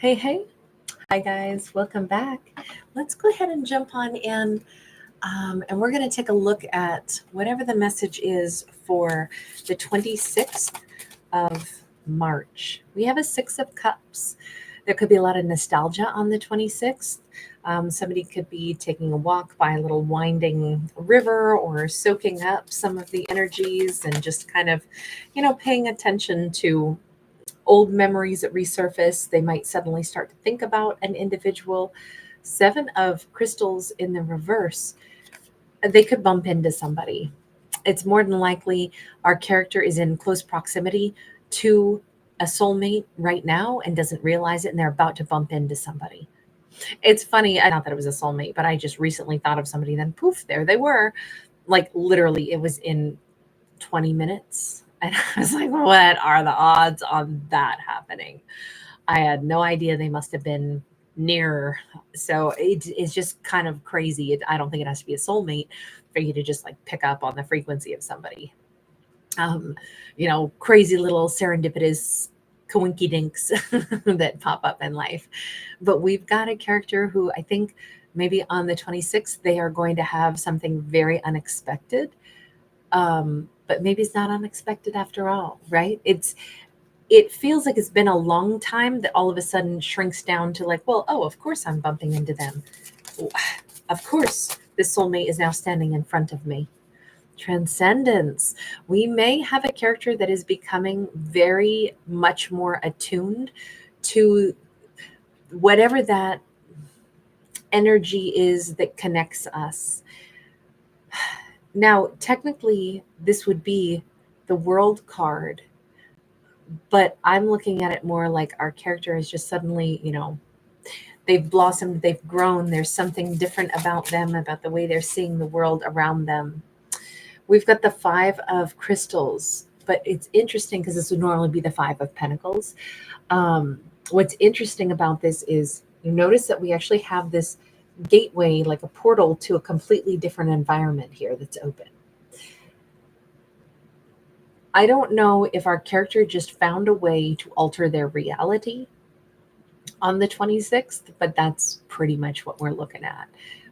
Hey. Hi, guys. Welcome back. Let's go ahead and jump on in. And we're going to take a look at whatever the message is for the 26th of March. We have a Six of Cups. There could be a lot of nostalgia on the 26th. Somebody could be taking a walk by a little winding river or soaking up some of the energies and just kind of, paying attention to old memories that resurface. They might suddenly start to think about an individual. Seven of crystals in the reverse, they could bump into somebody. It's more than likely our character is in close proximity to a soulmate right now and doesn't realize it, and they're about to bump into somebody. It's funny, not that it was a soulmate, but I just recently thought of somebody, then poof, there they were. Like literally, it was in 20 minutes. And I was like, what are the odds on that happening? I had no idea. They must have been near. So it's just kind of crazy. I don't think it has to be a soulmate for you to just like pick up on the frequency of somebody. Crazy little serendipitous coinky dinks that pop up in life. But we've got a character who I think maybe on the 26th, they are going to have something very unexpected. But maybe it's not unexpected after all, right? It feels like it's been a long time that all of a sudden shrinks down to like, well, oh, of course I'm bumping into them. Of course, this soulmate is now standing in front of me. Transcendence. We may have a character that is becoming very much more attuned to whatever that energy is that connects us. Now, technically, this would be the World card, but I'm looking at it more like our character is just suddenly, they've blossomed, they've grown. There's something different about them, about the way they're seeing the world around them. We've got the Five of Crystals, but it's interesting because this would normally be the Five of Pentacles. What's interesting about this is you notice that we actually have this gateway, like a portal to a completely different environment here that's open. I don't know if our character just found a way to alter their reality on the 26th, but that's pretty much what we're looking at.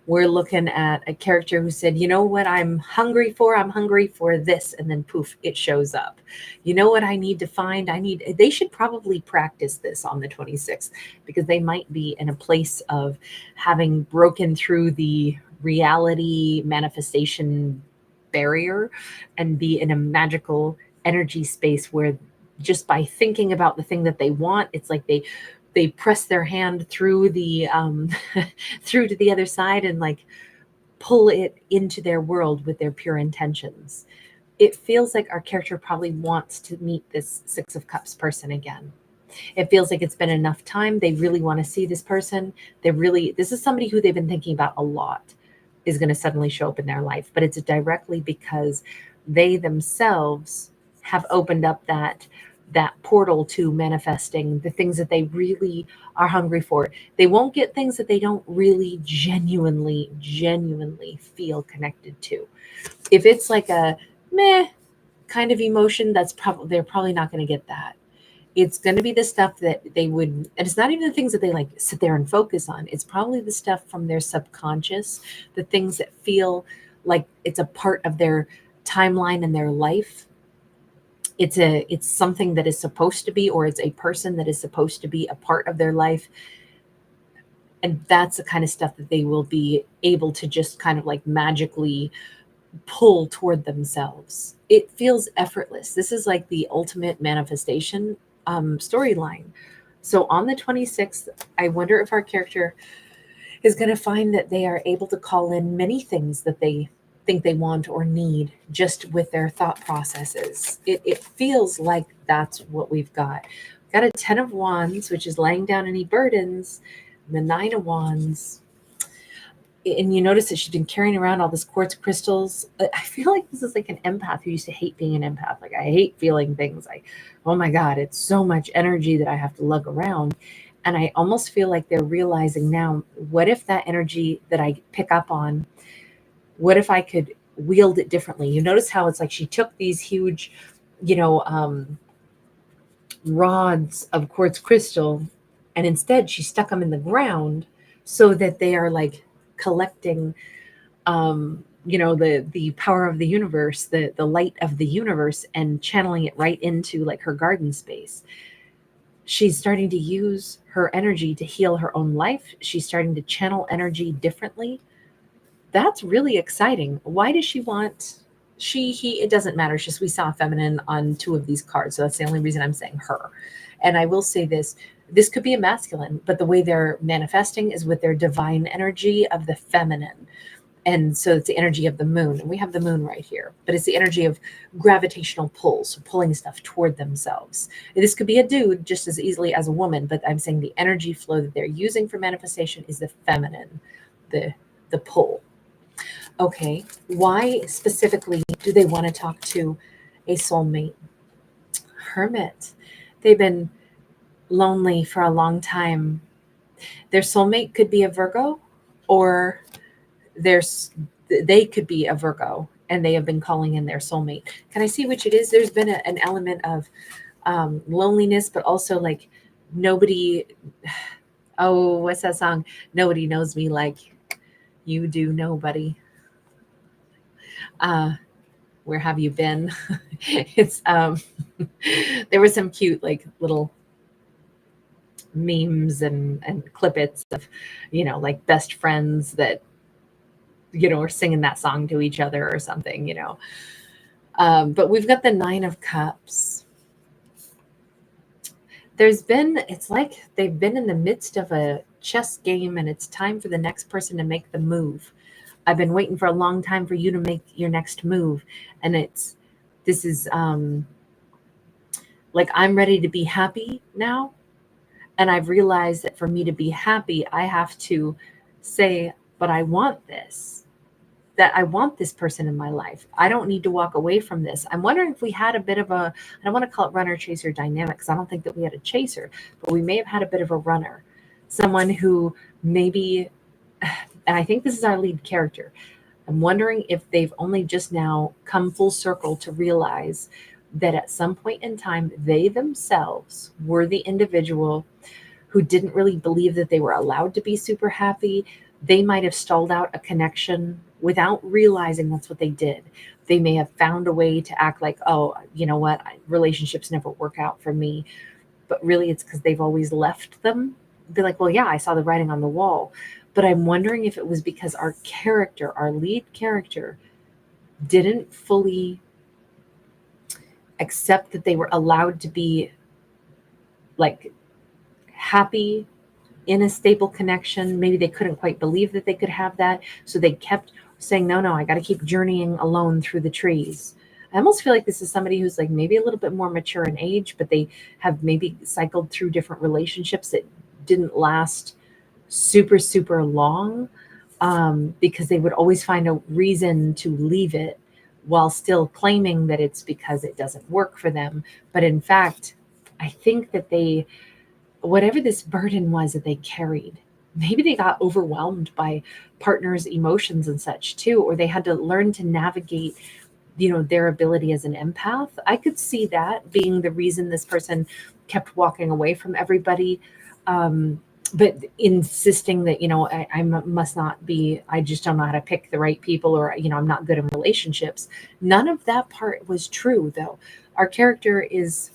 We're looking at a character who said, you know what I'm hungry for? I'm hungry for this. And then poof, it shows up. You know what I need to find? They should probably practice this on the 26th because they might be in a place of having broken through the reality manifestation barrier and be in a magical energy space where just by thinking about the thing that they want, it's like they press their hand through the through to the other side and like pull it into their world with their pure intentions. It feels like our character probably wants to meet this Six of Cups person again. It feels like it's been enough time. They really want to see this person. This is somebody who they've been thinking about a lot is going to suddenly show up in their life, but it's directly because they themselves have opened up that portal to manifesting the things that they really are hungry for. They won't get things that they don't really genuinely feel connected to. If it's like a meh kind of emotion, they're probably not going to get that. It's going to be the stuff that they would, and it's not even the things that they like sit there and focus on. It's probably the stuff from their subconscious, the things that feel like it's a part of their timeline and their life. It's something that is supposed to be, or it's a person that is supposed to be a part of their life. And that's the kind of stuff that they will be able to just kind of like magically pull toward themselves. It feels effortless. This is like the ultimate manifestation storyline. So on the 26th, I wonder if our character is going to find that they are able to call in many things that they think they want or need just with their thought processes. It feels like that's what we've got. We've got a 10 of Wands, which is laying down any burdens, and the 9 of Wands. And you notice that she's been carrying around all this quartz crystals. I feel like this is like an empath who used to hate being an empath. Like I hate feeling things like, oh my God, it's so much energy that I have to lug around. And I almost feel like they're realizing now, what if that energy that I pick up on, what if I could wield it differently? You notice how it's like she took these huge, rods of quartz crystal And instead she stuck them in the ground so that they are like collecting the power of the universe, the light of the universe, and channeling it right into like her garden space. She's starting to use her energy to heal her own life. She's starting to channel energy differently. That's really exciting. Why does she want he, it doesn't matter. It's just we saw feminine on two of these cards. So that's the only reason I'm saying her. And I will say this could be a masculine, but the way they're manifesting is with their divine energy of the feminine. And so it's the energy of the moon. And we have the moon right here, but it's the energy of gravitational pull, so pulling stuff toward themselves. This could be a dude just as easily as a woman, but I'm saying the energy flow that they're using for manifestation is the feminine, the pull. Okay, why specifically do they want to talk to a soulmate? Hermit. They've been lonely for a long time. Their soulmate could be a Virgo, or there's they could be a Virgo and they have been calling in their soulmate. Can I see which it is? There's been an element of loneliness, but also like nobody. Oh, what's that song? Nobody knows me like you do, nobody. Uh, where have you been? It's there were some cute like little memes and clippets of like best friends that are singing that song to each other or something. But we've got the Nine of Cups. It's like they've been in the midst of a chess game and it's time for the next person to make the move. I've been waiting for a long time for you to make your next move. And this is like, I'm ready to be happy now. And I've realized that for me to be happy, I have to say, but I want this, that I want this person in my life. I don't need to walk away from this. I'm wondering if we had a bit of I don't want to call it runner chaser dynamic, because I don't think that we had a chaser, but we may have had a bit of a runner, someone who maybe, and I think this is our lead character. I'm wondering if they've only just now come full circle to realize that at some point in time, they themselves were the individual who didn't really believe that they were allowed to be super happy. They might have stalled out a connection without realizing that's what they did. They may have found a way to act like, oh, you know what, relationships never work out for me. But really it's because they've always left them. They're like, well, yeah, I saw the writing on the wall. But I'm wondering if it was because our character, our lead character, didn't fully accept that they were allowed to be like happy in a stable connection. Maybe they couldn't quite believe that they could have that. So they kept saying, no, I got to keep journeying alone through the trees. I almost feel like this is somebody who's like maybe a little bit more mature in age, but they have maybe cycled through different relationships that didn't last super, super long, because they would always find a reason to leave it while still claiming that it's because it doesn't work for them. But in fact, I think that whatever this burden was that they carried, maybe they got overwhelmed by partners' emotions and such too, or they had to learn to navigate their ability as an empath. I could see that being the reason this person kept walking away from everybody, but insisting that I must not be, I just don't know how to pick the right people, or I'm not good in relationships. None of that part was true, though. Our character is,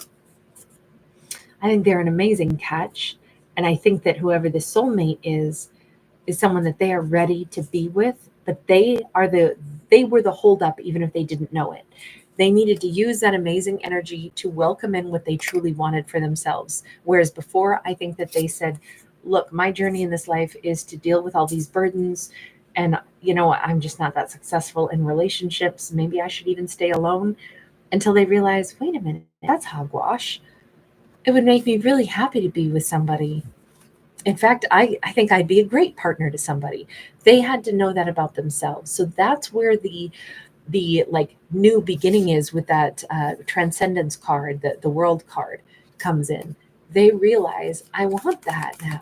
I think they're an amazing catch. And I think that whoever the soulmate is someone that they are ready to be with, but they were the holdup, even if they didn't know it. They needed to use that amazing energy to welcome in what they truly wanted for themselves. Whereas before, I think that they said, look, my journey in this life is to deal with all these burdens. And, I'm just not that successful in relationships. Maybe I should even stay alone, until they realize, wait a minute, that's hogwash. It would make me really happy to be with somebody. In fact, I think I'd be a great partner to somebody. They had to know that about themselves. So that's where the like new beginning is with that transcendence card, the world card comes in. They realize, I want that now.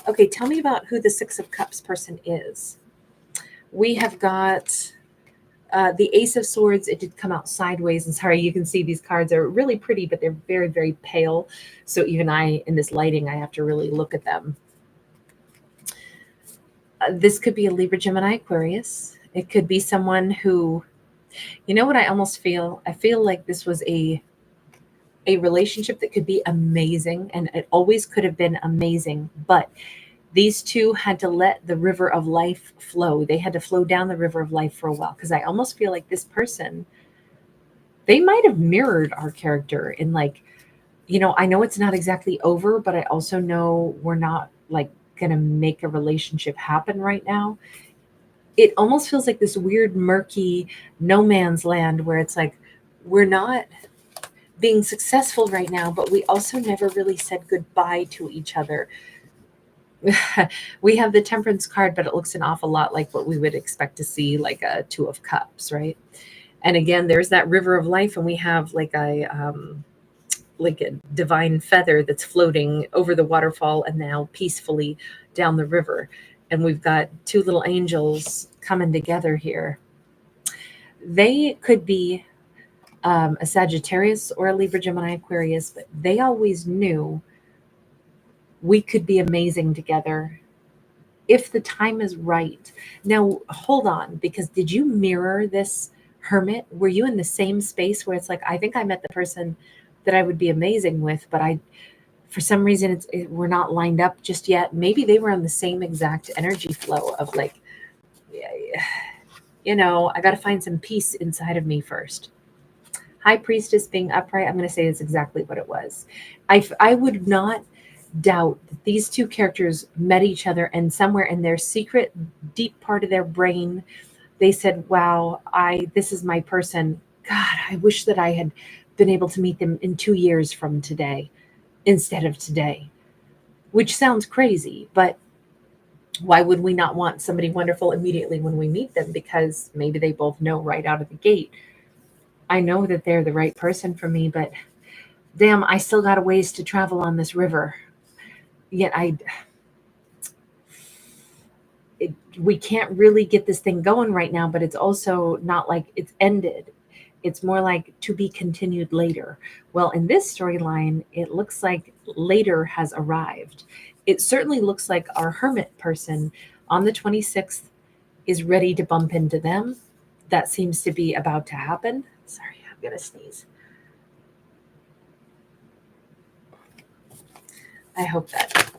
Okay, tell me about who the Six of Cups person is. We have got The Ace of Swords, it did come out sideways. And sorry, you can see these cards are really pretty, but they're very, very pale. So even I, in this lighting, I have to really look at them. This could be a Libra, Gemini, Aquarius. It could be someone who, you know what I almost feel? I feel like this was a relationship that could be amazing, and it always could have been amazing, but these two had to let the river of life flow. They had to flow down the river of life for a while, because I almost feel like this person, they might have mirrored our character in like, I know it's not exactly over, but I also know we're not like going to make a relationship happen right now. It almost feels like this weird, murky, no man's land where it's like, we're not being successful right now, but we also never really said goodbye to each other. We have the Temperance card, but it looks an awful lot like what we would expect to see, like a Two of Cups, right? And again, there's that river of life, and we have like a divine feather that's floating over the waterfall and now peacefully down the river. And we've got two little angels coming together here. They could be a Sagittarius or a Libra, Gemini, Aquarius, but they always knew we could be amazing together if the time is right. Now, hold on, because did you mirror this Hermit? Were you in the same space where it's like, I think I met the person that I would be amazing with, but for some reason, we're not lined up just yet. Maybe they were on the same exact energy flow of like, I got to find some peace inside of me first. High Priestess being upright, I'm going to say that's exactly what it was. I would not doubt that these two characters met each other, and somewhere in their secret, deep part of their brain, they said, wow, this is my person. God, I wish that I had been able to meet them in 2 years from today instead of today, which sounds crazy, but why would we not want somebody wonderful immediately when we meet them? Because maybe they both know right out of the gate, I know that they're the right person for me, but damn, I still got a ways to travel on this river. Yet we can't really get this thing going right now, but it's also not like it's ended. It's more like to be continued later. Well, in this storyline, it looks like later has arrived. It certainly looks like our Hermit person on the 26th is ready to bump into them. That seems to be about to happen. Sorry, I'm going to sneeze. I hope that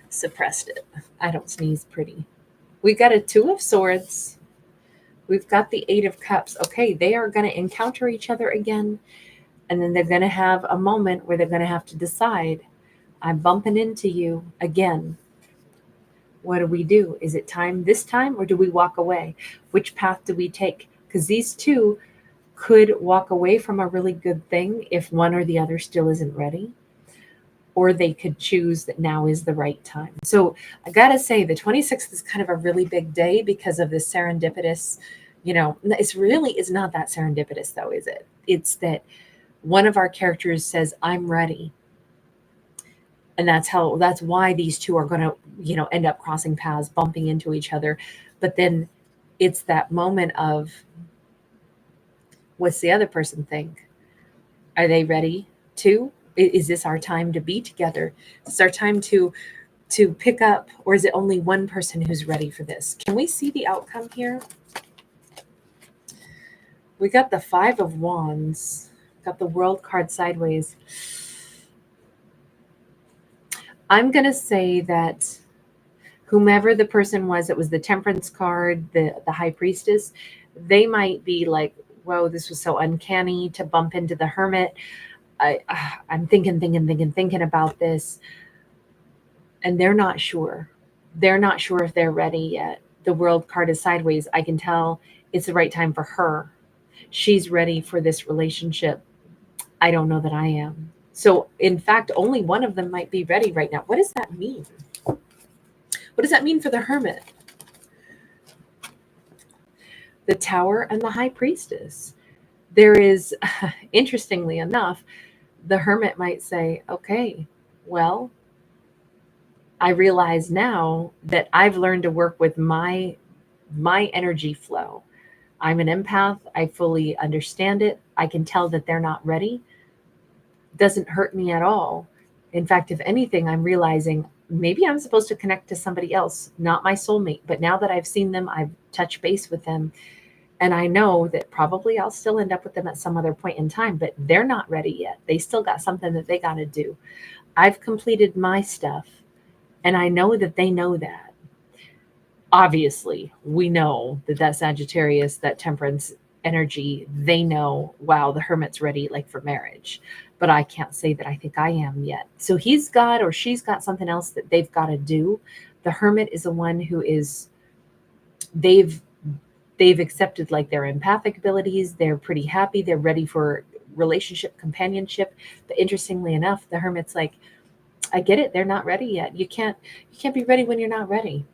suppressed it. I don't sneeze pretty. We got a Two of Swords. We've got the Eight of Cups. Okay, they are going to encounter each other again, and then they're going to have a moment where they're going to have to decide, I'm bumping into you again. What do we do? Is it time this time, or do we walk away? Which path do we take? Because these two could walk away from a really good thing if one or the other still isn't ready, or they could choose that now is the right time. So I got to say, the 26th is kind of a really big day because of this serendipitous, it's really is not that serendipitous though, is it? It's that one of our characters says, I'm ready. And that's why these two are going to, end up crossing paths, bumping into each other. But then it's that moment of, what's the other person think? Are they ready too? Is this our time to be together? Is this our time to pick up, or is it only one person who's ready for this? Can we see the outcome here? We got the Five of Wands, got the World card sideways. I'm going to say that whomever the person was, that was the Temperance card, the High Priestess, they might be like, whoa, this was so uncanny to bump into the Hermit. I'm thinking about this. And they're not sure. They're not sure if they're ready yet. The World card is sideways. I can tell it's the right time for her. She's ready for this relationship. I don't know that I am. So, in fact, only one of them might be ready right now. What does that mean? What does that mean for the Hermit? The Tower and the High Priestess. There is, interestingly enough, the Hermit might say, okay, well, I realize now that I've learned to work with my energy flow. I'm an empath. I fully understand it. I can tell that they're not ready. Doesn't hurt me at all. In fact, if anything, I'm realizing maybe I'm supposed to connect to somebody else, not my soulmate. But now that I've seen them, I've touched base with them, and I know that probably I'll still end up with them at some other point in time, but they're not ready yet. They still got something that they got to do. I've completed my stuff, and I know that they know that. Obviously, we know that that Sagittarius, that Temperance energy, they know, wow, the Hermit's ready, like for marriage. But I can't say that I think I am yet. So he's got or she's got something else that they've got to do. The Hermit is the one who is, they've they've accepted like their empathic abilities. They're pretty happy. They're ready for relationship, companionship. But interestingly enough, the Hermit's like, I get it. They're not ready yet. You can't be ready when you're not ready.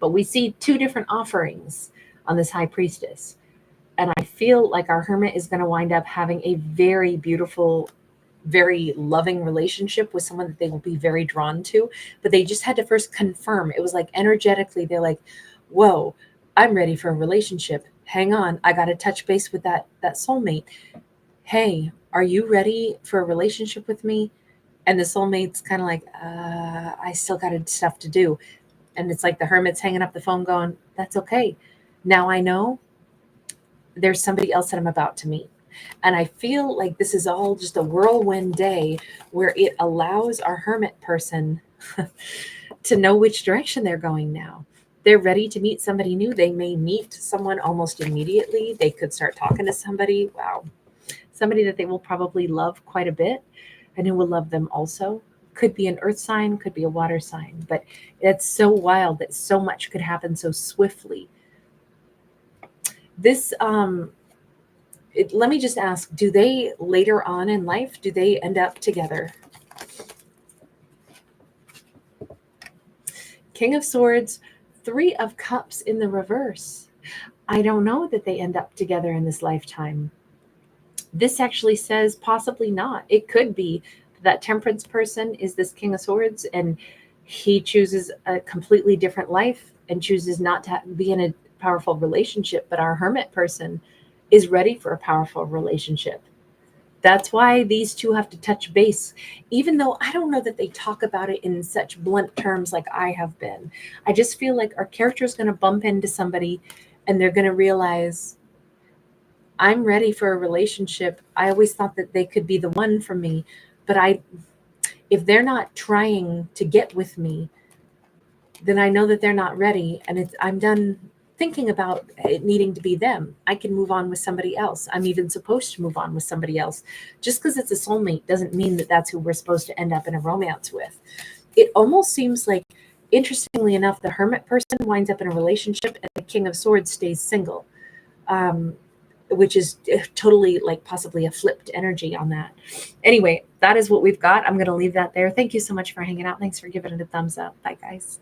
But we see two different offerings on this High Priestess. And I feel like our Hermit is going to wind up having a very beautiful, very loving relationship with someone that they will be very drawn to. But they just had to first confirm. It was like energetically, they're like, whoa, I'm ready for a relationship. Hang on, I got to touch base with that soulmate. Hey, are you ready for a relationship with me? And the soulmate's kind of like, I still got stuff to do. And it's like the Hermit's hanging up the phone going, that's okay. Now I know there's somebody else that I'm about to meet. And I feel like this is all just a whirlwind day where it allows our Hermit person to know which direction they're going now. They're ready to meet somebody new. They may meet someone almost immediately. They could start talking to somebody. Wow. Somebody that they will probably love quite a bit and who will love them also. Could be an earth sign, could be a water sign, but it's so wild that so much could happen so swiftly. This, let me just ask, do they later on in life, do they end up together? King of Swords, Three of Cups in the reverse. I don't know that they end up together in this lifetime. This actually says possibly not. It could be that Temperance person is this King of Swords and he chooses a completely different life and chooses not to be in a powerful relationship. But our Hermit person is ready for a powerful relationship. That's why these two have to touch base, even though I don't know that they talk about it in such blunt terms like I have been. I just feel like our character is going to bump into somebody and they're going to realize, I'm ready for a relationship. I always thought that they could be the one for me, but if they're not trying to get with me, then I know that they're not ready, and I'm done thinking about it needing to be them. I can move on with somebody else. I'm even supposed to move on with somebody else. Just because it's a soulmate doesn't mean that that's who we're supposed to end up in a romance with. It almost seems like, interestingly enough, the Hermit person winds up in a relationship and the King of Swords stays single. Which is totally like possibly a flipped energy on that. Anyway, that is what we've got. I'm going to leave that there. Thank you so much for hanging out. Thanks for giving it a thumbs up. Bye, guys.